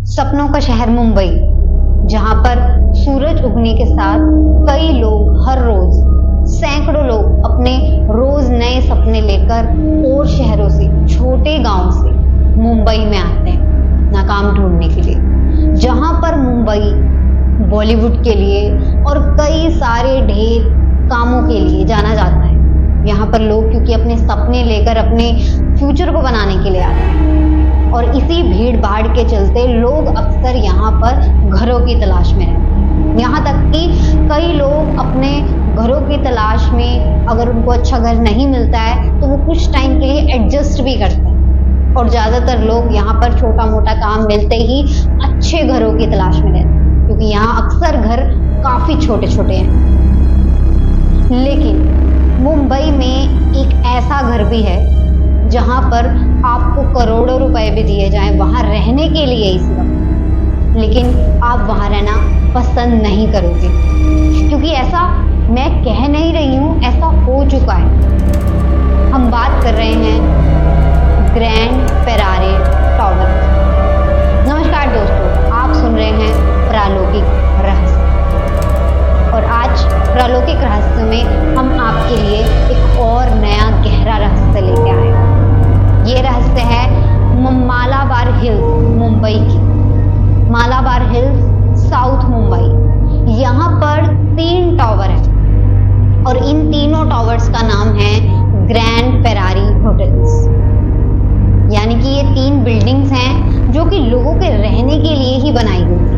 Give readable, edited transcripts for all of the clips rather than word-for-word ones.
सपनों का शहर मुंबई, जहां पर सूरज उगने के साथ कई लोग हर रोज सैकड़ों लोग अपने रोज नए सपने लेकर और शहरों से, छोटे गांव से मुंबई में आते हैं नाकाम ढूंढने के लिए। जहां पर मुंबई बॉलीवुड के लिए और कई सारे ढेर कामों के लिए जाना जाता है। यहाँ पर लोग क्योंकि अपने सपने लेकर अपने फ्यूचर को बनाने के लिए आते हैं और इसी भीड़ भाड़ के चलते लोग अक्सर यहाँ पर घरों की तलाश में रहते हैं। यहाँ तक कि कई लोग अपने घरों की तलाश में अगर उनको अच्छा घर नहीं मिलता है तो वो कुछ टाइम के लिए एडजस्ट भी करते हैं और ज़्यादातर लोग यहाँ पर छोटा मोटा काम मिलते ही अच्छे घरों की तलाश में रहते हैं, क्योंकि यहाँ अक्सर घर काफ़ी छोटे छोटे हैं। लेकिन मुंबई में एक ऐसा घर भी है जहां पर आपको करोड़ों रुपए भी दिए जाएं वहां रहने के लिए ही सिर्फ, लेकिन आप वहां रहना पसंद नहीं करोगे, क्योंकि ऐसा मैं कह नहीं रही हूं, ऐसा हो चुका है। हम बात कर रहे हैं ग्रैंड फेरारे टावर। नमस्कार दोस्तों, आप सुन रहे हैं प्रालौकिक रहस्य और आज प्रालौकिक रहस्य में हम आपके लिए एक और नया गहरा रहस्य लेके आए हैं। ये रहस्य है मालाबार हिल्स मुंबई की। Malabar hills south Mumbai. यहाँ पर 3 टावर है और इन तीनों टावर्स का नाम है ग्रैंड फेरारी होटल्स। यानी कि ये 3 बिल्डिंग्स हैं जो कि लोगों के रहने के लिए ही बनाई गई थी।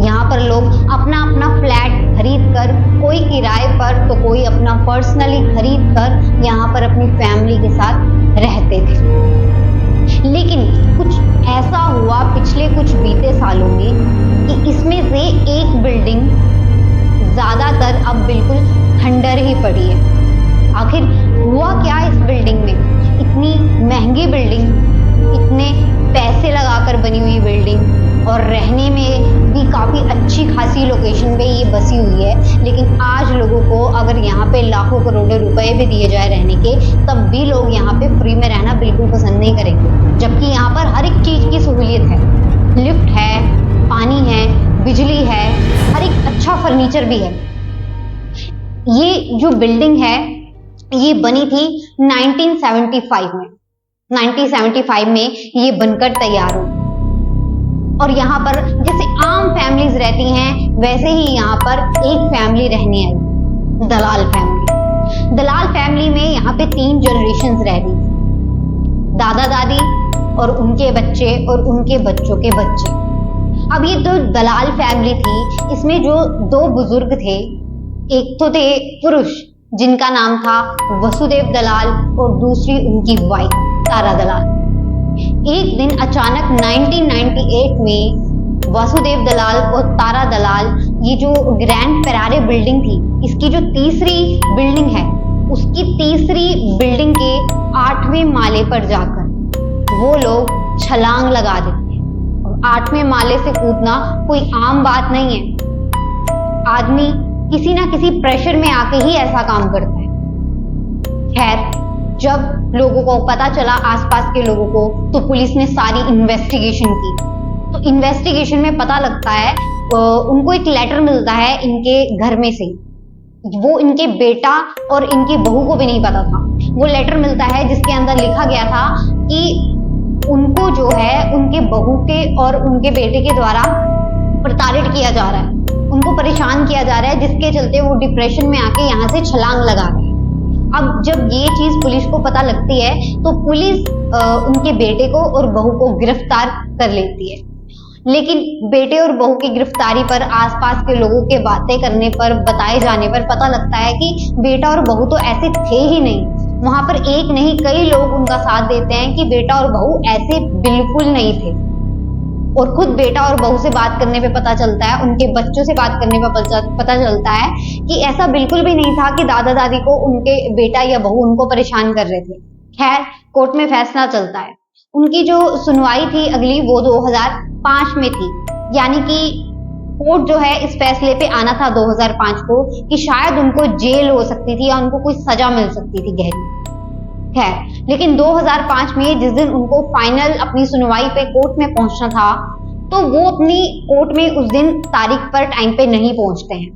यहाँ पर लोग अपना अपना फ्लैट खरीद कर, कोई किराए पर तो कोई अपना पर्सनली खरीद कर यहाँ पर अपनी फैमिली के साथ रहते थे। लेकिन कुछ ऐसा हुआ पिछले कुछ बीते सालों में कि इसमें से एक बिल्डिंग ज्यादातर अब बिल्कुल खंडर ही पड़ी है। आखिर हुआ क्या इस बिल्डिंग में? इतनी महंगी बिल्डिंग, इतने पैसे लगाकर बनी हुई बिल्डिंग और रहने में भी काफ़ी अच्छी खासी लोकेशन पे ये बसी हुई है, लेकिन आज लोगों को अगर यहाँ पे लाखों करोड़ों रुपए भी दिए जाए रहने के, तब भी लोग यहाँ पे फ्री में रहना बिल्कुल पसंद नहीं करेंगे। जबकि यहाँ पर हर एक चीज़ की सहूलियत है, लिफ्ट है, पानी है, बिजली है, हर एक अच्छा फर्नीचर भी है। ये जो बिल्डिंग है ये बनी थी 1975 में। 1975 में ये बनकर तैयार हुई और यहाँ पर जैसे आम फैमिलीज रहती हैं वैसे ही यहाँ पर एक फैमिली रहने आई, दलाल फैमिली। दलाल फैमिली में यहाँ पे 3 जनरेशन्स रह रही थी, दादा दादी और उनके बच्चे और उनके बच्चों के बच्चे। अब ये तो दलाल फैमिली थी, इसमें जो 2 बुजुर्ग थे, एक तो थे पुरुष जिनका नाम था वसुदेव दलाल और दूसरी उनकी वाइफ तारा दलाल। एक दिन अचानक 1998 में वासुदेव दलाल और तारा दलाल, ये जो ग्रैंड फेरारे बिल्डिंग थी, इसकी जो तीसरी बिल्डिंग है, उसकी तीसरी बिल्डिंग के 8वें माले पर जाकर वो लोग छलांग लगा देते हैं। और 8वें माले से कूदना कोई आम बात नहीं है, आदमी किसी ना किसी प्रेशर में आके ही ऐसा काम करता है। खैर, जब लोगों को पता चला, आसपास के लोगों को, तो पुलिस ने सारी इन्वेस्टिगेशन की। तो इन्वेस्टिगेशन में पता लगता है उनको एक लेटर मिलता है इनके घर में से, वो इनके बेटा और इनकी बहू को भी नहीं पता था। वो लेटर मिलता है जिसके अंदर लिखा गया था कि उनको जो है उनके बहू के और उनके बेटे के द्वारा प्रताड़ित किया जा रहा है, उनको परेशान किया जा रहा है, जिसके चलते वो डिप्रेशन में आके यहाँ से छलांग लगा रहे हैं। अब जब ये चीज पुलिस को पता लगती है तो पुलिस उनके बेटे को और बहू को गिरफ्तार कर लेती है। लेकिन बेटे और बहू की गिरफ्तारी पर आसपास के लोगों के बातें करने पर, बताए जाने पर पता लगता है कि बेटा और बहू तो ऐसे थे ही नहीं। वहां पर एक नहीं कई लोग उनका साथ देते हैं कि बेटा और बहू ऐसे बिल्कुल नहीं थे। और खुद बेटा और बहू से बात करने पे पता चलता है, उनके बच्चों से बात करने पे पता चलता है कि ऐसा बिल्कुल भी नहीं था कि दादा दादी को उनके बेटा या बहू उनको परेशान कर रहे थे। खैर, कोर्ट में फैसला चलता है। उनकी जो सुनवाई थी अगली, वो 2005 में थी। यानी कि कोर्ट जो है इस फैसले पे आना था 2005 को कि शायद उनको जेल हो सकती थी या उनको कोई सजा मिल सकती थी गहरी। खैर, लेकिन 2005 में जिस दिन उनको फाइनल अपनी सुनवाई पे कोर्ट में पहुंचना था, तो वो अपनी कोर्ट में उस दिन तारीख पर टाइम पे नहीं पहुंचते हैं।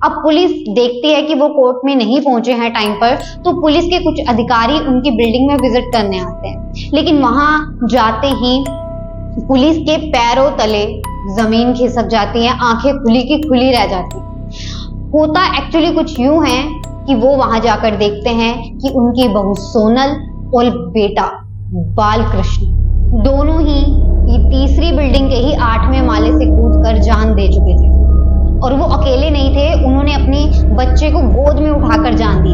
अब पुलिस देखती है कि वो कोर्ट में नहीं पहुंचे हैं टाइम पर, तो पुलिस के कुछ अधिकारी उनकी बिल्डिंग में विजिट करने आते हैं, लेकिन वहां जाते ही पुलिस के पैरों तले जमीन खिसक जाती है, आंखें खुली की खुली रह जाती है। होता एक्चुअली कुछ यूं है कि वो वहां जाकर देखते हैं कि उनकी बहू सोनल और बेटा बालकृष्ण दोनों ही तीसरी बिल्डिंग के ही 8वें माले से कूदकर जान दे चुके थे। और वो अकेले नहीं थे, उन्होंने अपनी बच्चे को गोद में उठाकर जान दी,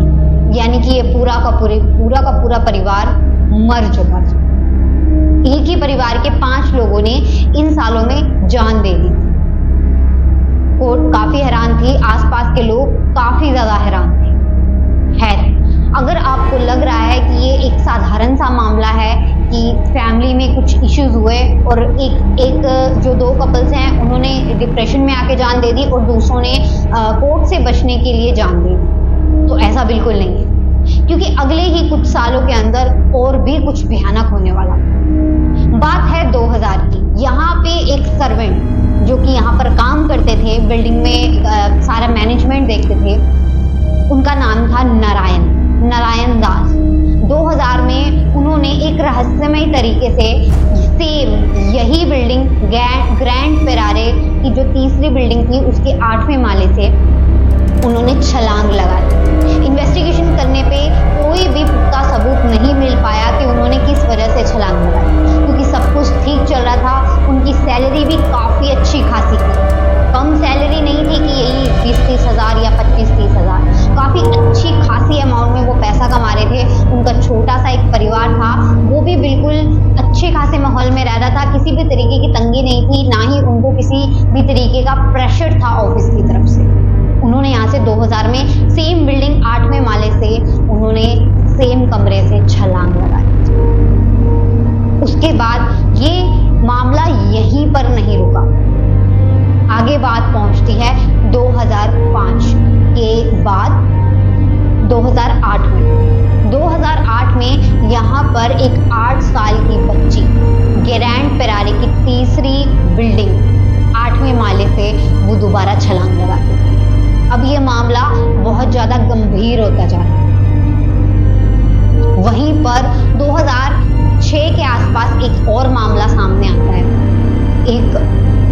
यानी कि ये पूरा का पूरा परिवार मर चुका था। एक ही परिवार के 5 लोगों ने इन सालों में जान दे दी। कोर्ट काफी हैरान थी, आसपास के लोग काफी ज्यादा हैरान थे। खैर, अगर आपको लग रहा है कि ये एक साधारण सा मामला है कि फैमिली में कुछ इश्यूज हुए और एक जो 2 कपल्स हैं उन्होंने डिप्रेशन में आके जान दे दी और दूसरों ने कोर्ट से बचने के लिए जान दे दी, तो ऐसा बिल्कुल नहीं है, क्योंकि अगले ही कुछ सालों के अंदर और भी कुछ भयानक होने वाला। बात है 2000 की। यहाँ पे एक सर्वेंट जो कि यहाँ पर काम करते थे, बिल्डिंग में सारा मैनेजमेंट देखते थे, उनका नाम था नारायण दास। 2000 में उन्होंने एक रहस्यमय तरीके से सेम यही बिल्डिंग ग्रैंड पेरारे की जो तीसरी बिल्डिंग थी उसके 8वें माले से उन्होंने छलांग लगा दी। इन्वेस्टिगेशन करने पे कोई भी पुख्ता सबूत नहीं मिल पाया कि उन्होंने किस वजह से छलांग लगाई, क्योंकि सब कुछ ठीक चल रहा था। उनकी सैलरी भी काफी अच्छी खासी थी, कम सैलरी नहीं थी कि यही 20-30 हज़ार या 25-30 हज़ार, काफी अच्छी खासी अमाउंट में वो पैसा कमा रहे थे। उनका छोटा सा एक परिवार था, वो भी बिल्कुल अच्छे खासे माहौल में रह रहा था, किसी भी तरीके की तंगी नहीं थी, ना ही उनको किसी भी तरीके का प्रेशर था ऑफिस की तरफ से। उन्होंने यहाँ से 2000 में सेम बिल्डिंग 8वें माले से उन्होंने सेम कमरे से छलांग लगाई। उसके बाद ये मामला यहीं पर नहीं रुका, आगे बात पहुंचती है 2005 के बाद 2008 में। 2008 में यहाँ पर एक 8 साल की बच्ची ग्रैंड पेरारे की तीसरी बिल्डिंग 8वें माले से वो दोबारा छलांग लगाती है। अब ये मामला बहुत ज्यादा गंभीर होता जा रहा है। वहीं पर 2006 के आसपास एक और मामला सामने आता है। एक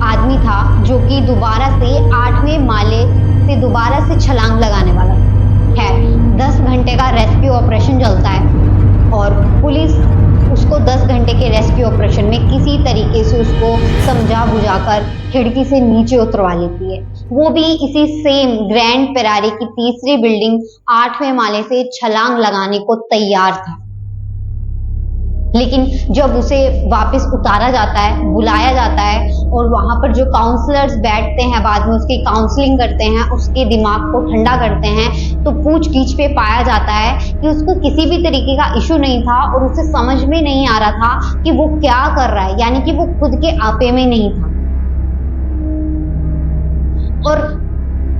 आदमी था जो कि दोबारा से 8वें माले से दोबारा से छलांग लगाने वाला है। 10 घंटे का रेस्क्यू ऑपरेशन चलता है और पुलिस उसको 10 घंटे के रेस्क्यू ऑपरेशन में किसी तरीके से उसको समझा बुझाकर खिड़की से नीचे उतरवा लेती है। वो भी इसी सेम ग्रैंड पेरारे की तीसरी बिल्डिंग 8वें माले से छलांग लगाने को तैयार था, लेकिन जब उसे वापस उतारा जाता है, बुलाया जाता है और वहां पर जो काउंसलर्स बैठते हैं, बाद में उसकी काउंसलिंग करते हैं, उसके दिमाग को ठंडा करते हैं, तो पूछगीछ पे पाया जाता है कि उसको किसी भी तरीके का इशू नहीं था और उसे समझ में नहीं आ रहा था कि वो क्या कर रहा है, यानी कि वो खुद के आपे में नहीं था। और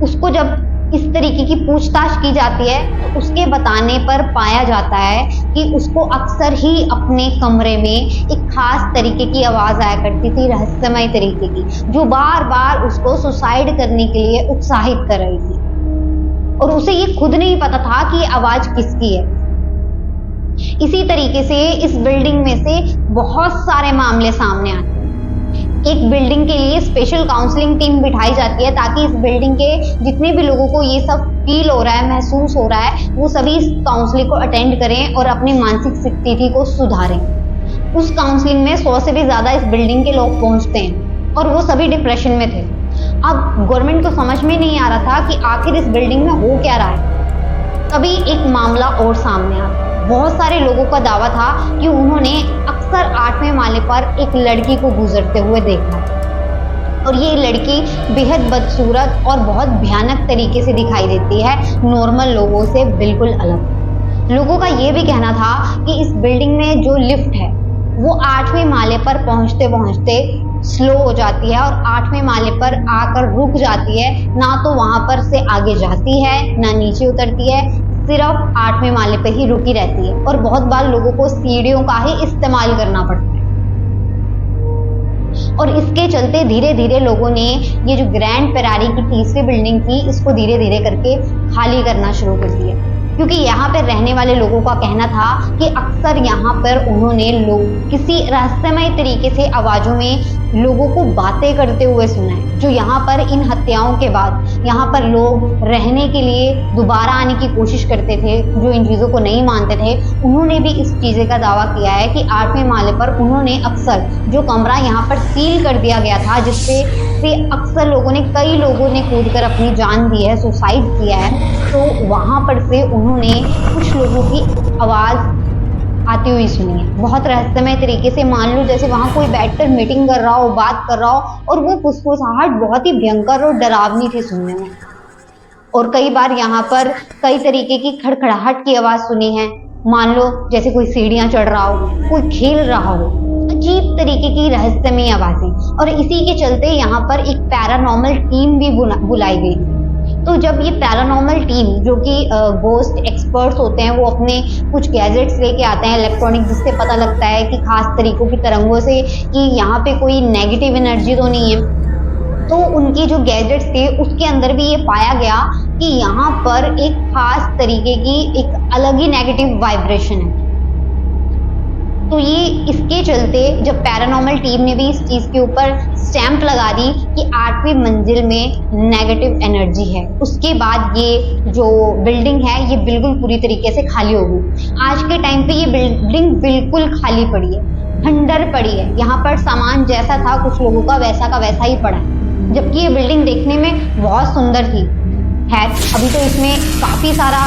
उसको जब इस तरीके की पूछताछ की जाती है तो उसके बताने पर पाया जाता है कि उसको अक्सर ही अपने कमरे में एक खास तरीके की आवाज आया करती थी, रहस्यमय तरीके की, जो बार बार उसको सुसाइड करने के लिए उत्साहित कर रही थी और उसे ये खुद नहीं पता था कि ये आवाज किसकी है। इसी तरीके से इस बिल्डिंग में से बहुत सारे मामले सामने आते हैं। एक बिल्डिंग के लिए स्पेशल काउंसलिंग टीम बिठाई जाती है ताकि इस बिल्डिंग के जितने भी लोगों को ये सब फील हो रहा है, महसूस हो रहा है, वो सभी इस काउंसलिंग को अटेंड करें और अपनी मानसिक स्थिति को सुधारें। उस काउंसलिंग में 100 से भी ज्यादा इस बिल्डिंग के लोग पहुंचते हैं और वो सभी डिप्रेशन में थे। अब गवर्नमेंट को समझ में नहीं आ रहा था कि आखिर इस बिल्डिंग में हो क्या रहा है। तभी एक मामला और सामने आता। बहुत सारे लोगों का दावा था कि उन्होंने अक्सर 8वें माले पर एक लड़की को गुजरते हुए देखा और ये लड़की बेहद बदसूरत और बहुत भयानक तरीके से दिखाई देती है, नॉर्मल लोगों से बिल्कुल अलग। लोगों का ये भी कहना था कि इस बिल्डिंग में जो लिफ्ट है वो 8वें माले पर पहुंचते पहुंचते स्लो हो जाती है और 8वें माले पर आकर रुक जाती है, ना तो वहां पर से आगे जाती है ना नीचे उतरती है, सिर्फ 8वें माले पे ही रुकी रहती है और बहुत बार लोगों को सीढ़ियों का ही इस्तेमाल करना पड़ता है। और इसके चलते धीरे धीरे लोगों ने ये जो ग्रैंड फेरारी की तीसरी बिल्डिंग थी इसको धीरे धीरे करके खाली करना शुरू कर दिया, क्योंकि यहाँ पर रहने वाले लोगों का कहना था कि अक्सर यहाँ पर उन्होंने लोग किसी रहस्यमय तरीके से आवाजों में लोगों को बातें करते हुए सुना है, जो यहाँ पर इन हत्याओं के बाद यहाँ पर लोग रहने के लिए दोबारा आने की कोशिश करते थे, जो इन चीज़ों को नहीं मानते थे। उन्होंने भी इस चीज़ का दावा किया है कि 8वें माले पर उन्होंने अक्सर जो कमरा यहाँ पर सील कर दिया गया था, जिससे अक्सर कई लोगों ने कूद कर अपनी जान दी है, सुसाइड किया है, तो वहाँ पर से उन्होंने कुछ लोगों की आवाज़ आती हुई सुनी है, बहुत रहस्यमय तरीके से। मान लो जैसे वहाँ कोई बैठकर मीटिंग कर रहा हो, बात कर रहा हो, और वो फुसफुसाहट बहुत ही भयंकर और डरावनी थी सुनने में। और कई बार यहाँ पर कई तरीके की खड़खड़ाहट की आवाज़ सुनी है, मान लो जैसे कोई सीढ़ियाँ चढ़ रहा हो, कोई खेल रहा हो, अजीब तरीके की रहस्यमय आवाज़ें। और इसी के चलते यहाँ पर एक पैरानॉर्मल टीम भी बुलाई गई। तो जब ये पैरानॉर्मल टीम, जो कि गोस्ट एक्सपर्ट्स होते हैं, वो अपने कुछ गैजेट्स लेके आते हैं इलेक्ट्रॉनिक, जिससे पता लगता है कि खास तरीकों की तरंगों से कि यहाँ पे कोई नेगेटिव एनर्जी तो नहीं है, तो उनके जो गैजेट्स थे उसके अंदर भी ये पाया गया कि यहाँ पर एक खास तरीके की एक अलग ही नेगेटिव वाइब्रेशन है। तो ये इसके चलते जब पैरानॉर्मल टीम ने भी इस चीज़ के ऊपर स्टैंप लगा दी कि 8वीं मंजिल में नेगेटिव एनर्जी है, उसके बाद ये जो बिल्डिंग है ये बिल्कुल पूरी तरीके से खाली हो गई। आज के टाइम पे ये बिल्डिंग बिल्कुल खाली पड़ी है, खंडर पड़ी है। यहाँ पर सामान जैसा था कुछ लोगों का वैसा ही पड़ा है, जबकि ये बिल्डिंग देखने में बहुत सुंदर थी। खैर अभी तो इसमें काफ़ी सारा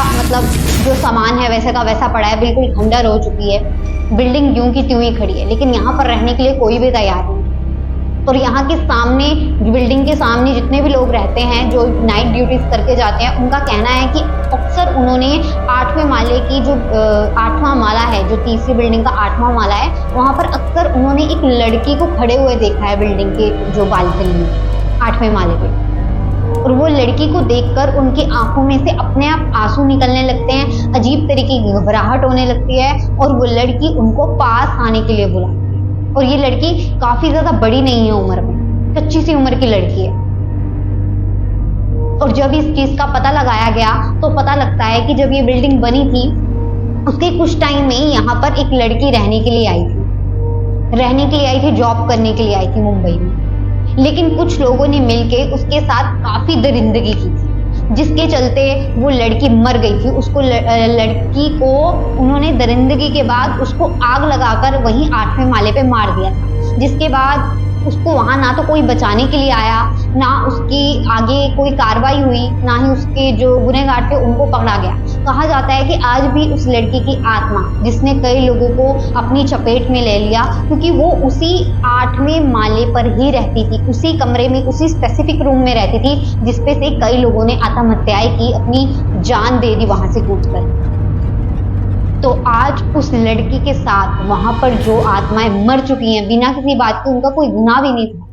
जो सामान है वैसे का वैसा पड़ा है, बिल्कुल खंडर हो चुकी है, बिल्डिंग यूं की त्यों ही खड़ी है, लेकिन यहाँ पर रहने के लिए कोई भी तैयार नहीं। और यहाँ के सामने, बिल्डिंग के सामने जितने भी लोग रहते हैं जो नाइट ड्यूटीज करके जाते हैं, उनका कहना है कि अक्सर उन्होंने 8वें माले की जो 8वां माला है, जो तीसरी बिल्डिंग का 8वां माला है, वहाँ पर अक्सर उन्होंने एक लड़की को खड़े हुए देखा है बिल्डिंग के जो बालकनी में 8वें माले पे। और वो लड़की को देखकर उनकी आंखों में से अपने आप आंसू निकलने लगते हैं, अजीब तरीके की घबराहट होने लगती है, और वो लड़की उनको पास आने के लिए बुलाती है। और ये लड़की काफी ज्यादा बड़ी नहीं है उम्र में, कच्ची सी उम्र की लड़की है। और जब इस चीज का पता लगाया गया तो पता लगता है कि जब ये बिल्डिंग बनी थी उसके कुछ टाइम में ही यहाँ पर एक लड़की रहने के लिए आई थी, जॉब करने के लिए आई थी मुंबई में। लेकिन कुछ लोगों ने मिलके उसके साथ काफी दरिंदगी की थी, जिसके चलते वो लड़की मर गई थी। उसको लड़की को उन्होंने दरिंदगी के बाद उसको आग लगाकर वहीं 8वें माले पे मार दिया था, जिसके बाद उसको वहां ना तो कोई बचाने के लिए आया, ना उसकी आगे कोई कार्रवाई हुई, ना ही उसके जो गुनहगार थे उनको पकड़ा गया। कहा जाता है कि आज भी उस लड़की की आत्मा, जिसने कई लोगों को अपनी चपेट में ले लिया, क्योंकि वो उसी 8वें माले पर ही रहती थी, उसी कमरे में, उसी स्पेसिफिक रूम में रहती थी, जिसपे से कई लोगों ने आत्महत्याएं की, अपनी जान दे दी वहां से कूदकर। तो आज उस लड़की के साथ वहां पर जो आत्माएं मर चुकी हैं बिना किसी बात के, उनका कोई गुनाह भी नहीं था,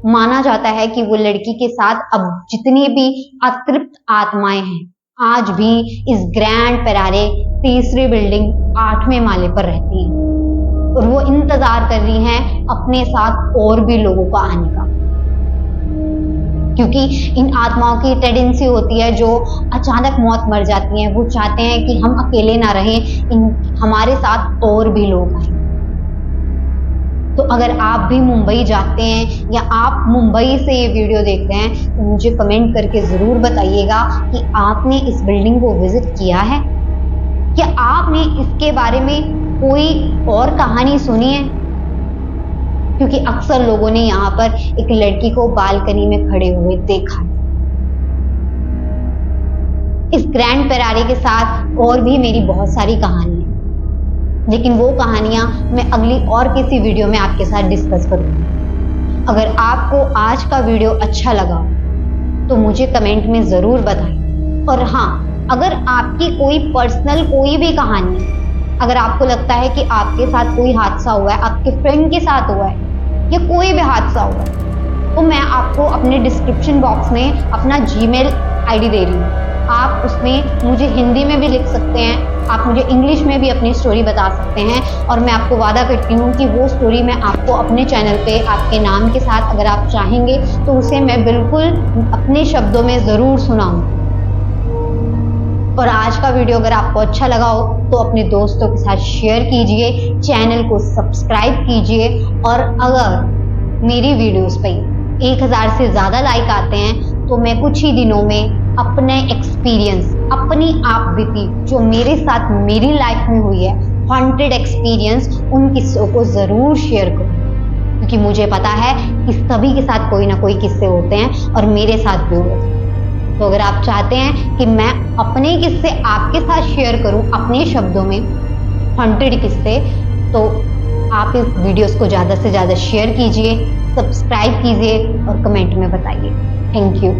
माना जाता है कि वो लड़की के साथ अब जितनी भी अतृप्त आत्माएं हैं आज भी इस ग्रैंड फेरारी तीसरी बिल्डिंग 8वें माले पर रहती हैं, और वो इंतजार कर रही हैं अपने साथ और भी लोगों का आने का, क्योंकि इन आत्माओं की टेंडेंसी होती है जो अचानक मौत मर जाती हैं, वो चाहते हैं कि हम अकेले ना रहें, हमारे साथ और भी लोग आए। तो अगर आप भी मुंबई जाते हैं या आप मुंबई से ये वीडियो देख रहे हैं तो मुझे कमेंट करके ज़रूर बताइएगा कि आपने इस बिल्डिंग को विजिट किया है, क्या आपने इसके बारे में कोई और कहानी सुनी है, क्योंकि अक्सर लोगों ने यहाँ पर एक लड़की को बालकनी में खड़े हुए देखा है। इस ग्रैंड फेरारी के साथ और भी मेरी बहुत सारी कहानी है, लेकिन वो कहानियां मैं अगली और किसी वीडियो में आपके साथ डिस्कस करूंगी। अगर आपको आज का वीडियो अच्छा लगा तो मुझे कमेंट में ज़रूर बताएं। और हाँ, अगर आपकी कोई पर्सनल कोई भी कहानी, अगर आपको लगता है कि आपके साथ कोई हादसा हुआ है, आपके फ्रेंड के साथ हुआ है या कोई भी हादसा हुआ है, तो मैं आपको अपने डिस्क्रिप्शन बॉक्स में अपना जीमेल आईडी दे रही हूँ। आप उसमें मुझे हिंदी में भी लिख सकते हैं आप मुझे इंग्लिश में भी अपनी स्टोरी बता सकते हैं और मैं आपको वादा करती हूँ कि वो स्टोरी मैं आपको अपने चैनल पे आपके नाम के साथ, अगर आप चाहेंगे तो उसे मैं बिल्कुल अपने शब्दों में ज़रूर सुनाऊंगी। और आज का वीडियो अगर आपको अच्छा लगा हो तो अपने दोस्तों के साथ शेयर कीजिए, चैनल को सब्सक्राइब कीजिए। और अगर मेरी वीडियोस पे 1000 से ज़्यादा लाइक आते हैं तो मैं कुछ ही दिनों में अपने एक्सपीरियंस, अपनी आप बीती जो मेरे साथ मेरी लाइफ में हुई है, हॉन्टेड एक्सपीरियंस, उन किस्सों को ज़रूर शेयर करूँ, क्योंकि मुझे पता है कि सभी के साथ कोई ना कोई किस्से होते हैं और मेरे साथ भी हुए थे। तो अगर आप चाहते हैं कि मैं अपने किस्से आपके साथ शेयर करूं अपने शब्दों में, हॉन्टेड किस्से, तो आप इस वीडियोस को ज़्यादा से ज़्यादा शेयर कीजिए, सब्सक्राइब कीजिए और कमेंट में बताइए। Thank you.